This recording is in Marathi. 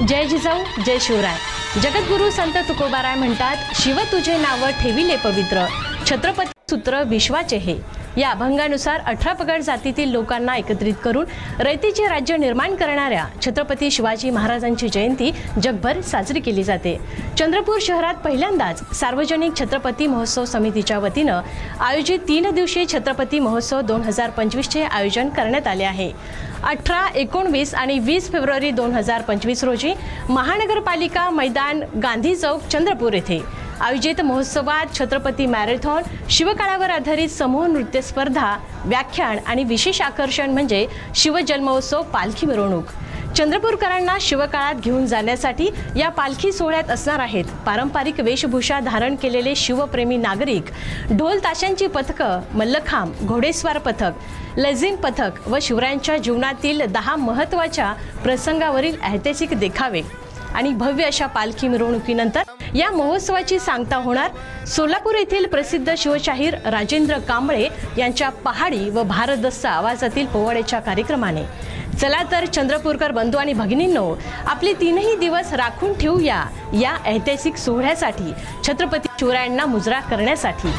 जय जिजाऊ जय शिवराय। जगद्गुरु संत तुकोबाराय म्हणतात, शिव तुझे नाव ठेविले पवित्र, छत्रपती सूत्र विश्वाचे हे। या अभंगानुसार 18 पगड जातीतील लोकांना एकत्रित करून रयतेचे राज्य निर्माण करणाऱ्या छत्रपती शिवाजी महाराजांची जयंती जगभर साजरी केली जाते। चंद्रपूर शहरात पहिल्यांदाच सार्वजनिक छत्रपती महोत्सव समितीच्या वतीने आयोजित 3 दिवसीय छत्रपती महोत्सव 2025 चे आयोजन करण्यात आले आहे। 18, 19 आणि 20 फेब्रुवारी 2025 रोजी महानगरपालिका मैदान गांधी चौक चंद्रपूर येथे आयोजित महोत्सवात छत्रपती मॅरेथॉन, शिवकाळावर आधारित समूह नृत्य स्पर्धा, व्याख्यान आणि विशेष आकर्षण म्हणजे शिवजन्मोत्सव पालखी मिरवणूक। चंद्रपूरकरांना शिवकाळात घेऊन जाण्यासाठी या पालखी सोहळ्यात असणार आहेत पारंपरिक वेशभूषा धारण केलेले शिवप्रेमी नागरिक, ढोल ताशांची पथकं, मल्लखांब, घोडेस्वार पथक, लेझिम पथक व शिवरायांच्या जीवनातील 10 महत्त्वाच्या प्रसंगावरील ऐतिहासिक देखावे आणि भव्य अशा पालखी मिरवणुकीनंतर या महोत्सवाची सांगता होणार सोलापूर येथील प्रसिद्ध शिवशाहीर राजेंद्र कांबळे यांच्या पहाडी व भारदस्त आवाजातील पोवाड्याच्या कार्यक्रमाने। चला तर चंद्रपूरकर बंधू आणि भगिनींनो, आपले 3ही दिवस राखून ठेवूया या ऐतिहासिक सोहळ्यासाठी, छत्रपती शिवरायांना मुजरा करण्यासाठी।